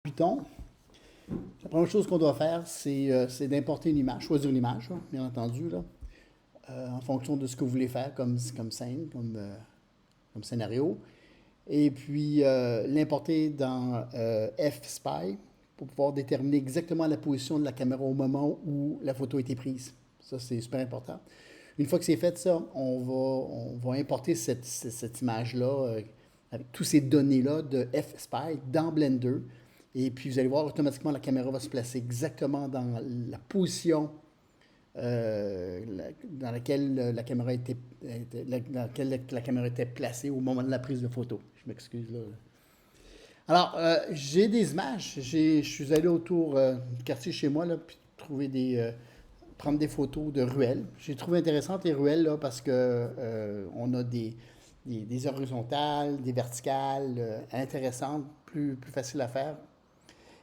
Python, la première chose qu'on doit faire, c'est d'importer une image, choisir une image, là, bien entendu, là, en fonction de ce que vous voulez faire comme scène, comme scénario. Et puis l'importer dans F-Spy pour pouvoir déterminer exactement la position de la caméra au moment où la photo a été prise. Ça, c'est super important. Une fois que c'est fait, ça, on va importer cette image-là avec toutes ces données-là de F-Spy dans Blender. Et puis, vous allez voir, automatiquement, la caméra va se placer exactement dans la position dans laquelle la caméra était placée au moment de la prise de photo. Je m'excuse là. Alors, j'ai des images. Je suis allé autour du quartier chez moi, là, puis prendre des photos de ruelles. J'ai trouvé intéressantes les ruelles là, parce que on a des horizontales, des verticales intéressantes, plus faciles à faire.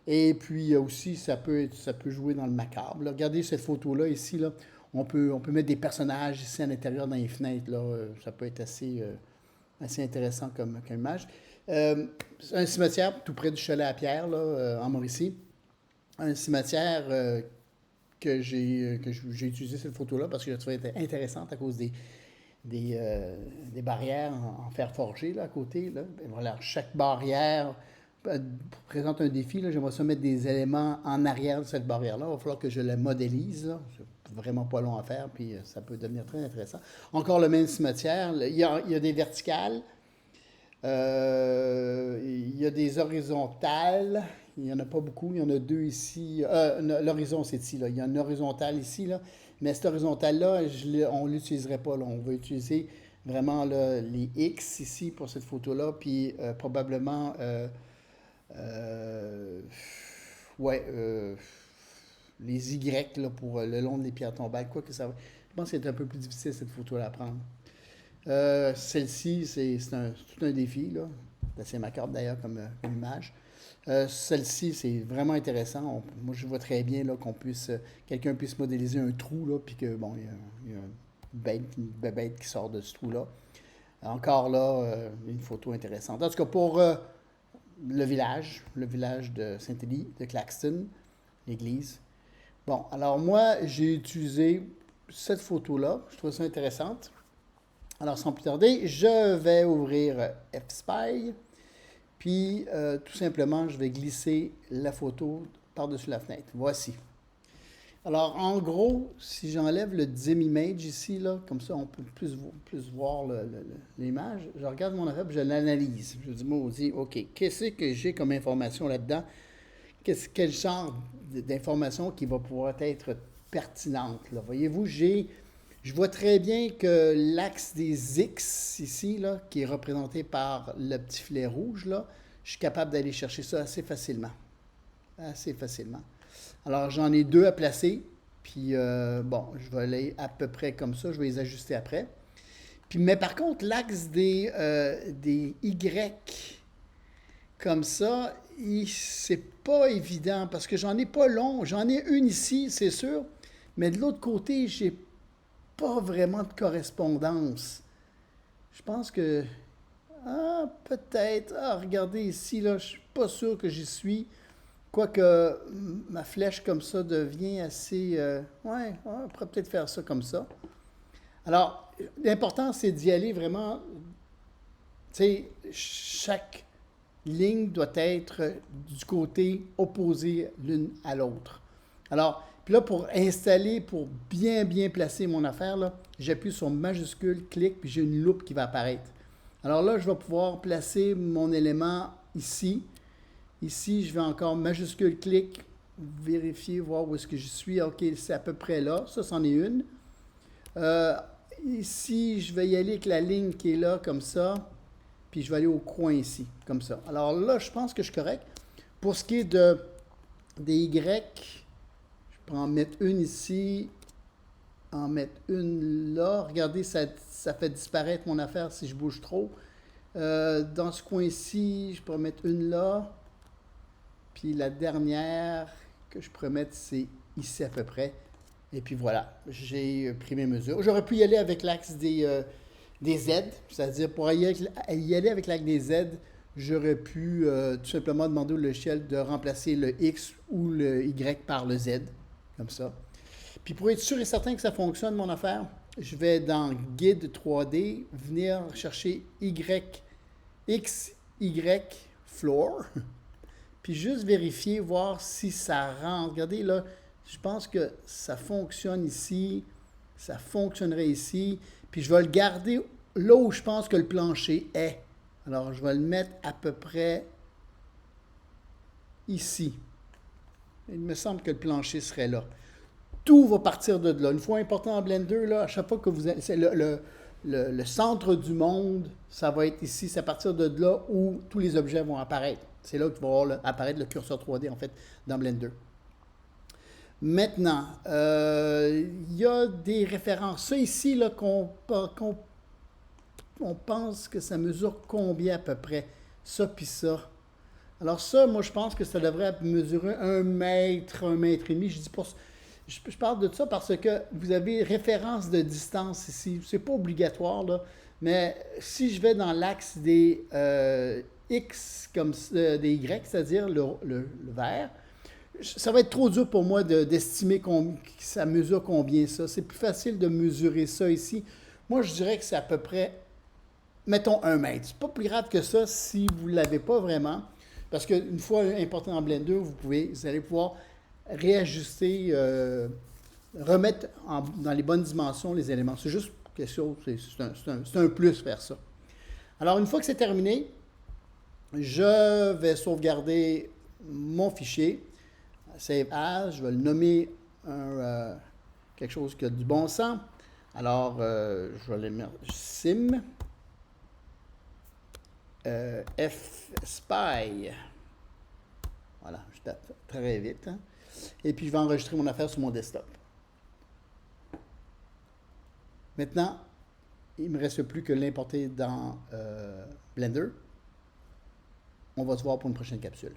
Et puis aussi, ça peut jouer dans le macabre, là. Regardez cette photo-là ici. Là. On peut mettre des personnages ici à l'intérieur dans les fenêtres. Là. Ça peut être assez intéressant comme image. Euh, un cimetière tout près du chalet à Pierre, là, en Mauricie. Un cimetière que j'ai utilisé cette photo-là parce que je trouvais intéressante à cause des barrières en fer forgé là, à côté. Là. Et voilà, chaque barrière présente un défi. Là. J'aimerais ça mettre des éléments en arrière de cette barrière-là. Il va falloir que je la modélise. Là. C'est vraiment pas long à faire, puis ça peut devenir très intéressant. Encore le même cimetière. Il y a des verticales. Il y a des horizontales. Il n'y en a pas beaucoup. Il y en a deux ici. L'horizon, c'est ici. Là. Il y a une horizontale ici. Là. Mais cette horizontale-là, on ne l'utiliserait pas. Là. On va utiliser vraiment là, les X ici pour cette photo-là. Puis probablement, euh, ouais, les Y là, pour le long des pierres tombales. Quoi que ça va. Je pense que c'est un peu plus difficile cette photo-là à prendre. Celle-ci, c'est tout un défi, là. C'est assez macabre d'ailleurs comme image. Celle-ci, c'est vraiment intéressant. Moi, je vois très bien là, quelqu'un puisse modéliser un trou, là, puis que, bon, il y a une bébête qui sort de ce trou-là. Encore là, une photo intéressante. En tout cas, pour le village de Saint-Élie, de Claxton, l'église. Bon, alors moi, j'ai utilisé cette photo-là. Je trouve ça intéressante. Alors, sans plus tarder, je vais ouvrir F-Spy, puis tout simplement, je vais glisser la photo par-dessus la fenêtre. Voici. Alors, en gros, si j'enlève le dim image ici, là, comme ça, on peut plus voir l'image. Je regarde mon affaire, puis je l'analyse. Je dis, maudit, OK, qu'est-ce que j'ai comme information là-dedans? Quel genre d'information qui va pouvoir être pertinente, là? Voyez-vous, je vois très bien que l'axe des X ici, là, qui est représenté par le petit filet rouge, là, je suis capable d'aller chercher ça assez facilement. Assez facilement. Alors, j'en ai deux à placer. Puis, bon, je vais aller à peu près comme ça. Je vais les ajuster après. Puis, mais par contre, l'axe des Y comme ça, c'est pas évident parce que j'en ai pas long. J'en ai une ici, c'est sûr. Mais de l'autre côté, j'ai pas vraiment de correspondance. Je pense que. Ah, peut-être. Ah, regardez ici, là, je suis pas sûr que j'y suis. Quoique ma flèche comme ça devient assez. Ouais, on pourrait peut-être faire ça comme ça. Alors, l'important, c'est d'y aller vraiment. Tu sais, chaque ligne doit être du côté opposé l'une à l'autre. Alors, puis là, pour installer, pour bien placer mon affaire, là, j'appuie sur majuscule, clic, puis j'ai une loupe qui va apparaître. Alors là, je vais pouvoir placer mon élément ici. Ici, je vais encore majuscule, clic, vérifier, voir où est-ce que je suis. OK, c'est à peu près là. Ça, c'en est une. Euh, Ici, je vais y aller avec la ligne qui est là, comme ça. Puis je vais aller au coin ici, comme ça. Alors là, je pense que je suis correct. Pour ce qui est des Y, je peux en mettre une ici, en mettre une là. Regardez, ça fait disparaître mon affaire si je bouge trop. Dans ce coin-ci, je peux en mettre une là. Puis la dernière que je pourrais mettre, c'est ici à peu près. Et puis voilà, j'ai pris mes mesures. J'aurais pu y aller avec l'axe des Z, c'est-à-dire pour y aller avec l'axe des Z, j'aurais pu tout simplement demander au logiciel de remplacer le X ou le Y par le Z, comme ça. Puis pour être sûr et certain que ça fonctionne, mon affaire, je vais dans Guide 3D, venir chercher X, Y, Floor, puis juste vérifier, voir si ça rentre. Regardez là, je pense que ça fonctionne ici, ça fonctionnerait ici, puis je vais le garder là où je pense que le plancher est. Alors, je vais le mettre à peu près ici. Il me semble que le plancher serait là. Tout va partir de là. Une fois important en Blender, là, à chaque fois que vous avez, c'est le centre du monde, ça va être ici. C'est à partir de là où tous les objets vont apparaître. C'est là que va voir apparaître le curseur 3D, en fait, dans Blender. Maintenant, il y a des références. Ça ici, là, on pense que ça mesure combien à peu près? Ça puis ça. Alors ça, moi, je pense que ça devrait mesurer 1 mètre et demi. Je parle de ça parce que vous avez référence de distance ici. C'est pas obligatoire, là, mais si je vais dans l'axe des X comme des Y, c'est-à-dire le vert, ça va être trop dur pour moi d'estimer ça mesure combien ça. C'est plus facile de mesurer ça ici. Moi, je dirais que c'est à peu près, mettons, 1 mètre. C'est pas plus grave que ça si vous ne l'avez pas vraiment. Parce qu'une fois importé en Blender, vous allez pouvoir réajuster, remettre dans les bonnes dimensions les éléments. C'est juste quelque chose, c'est un plus faire ça. Alors, une fois que c'est terminé, je vais sauvegarder mon fichier. Save as, je vais le nommer quelque chose qui a du bon sens. Alors, je vais le mettre sim fspy. Voilà, je tape très vite. Hein. Et puis, je vais enregistrer mon affaire sur mon desktop. Maintenant, il ne me reste plus que l'importer dans Blender. On va se voir pour une prochaine capsule.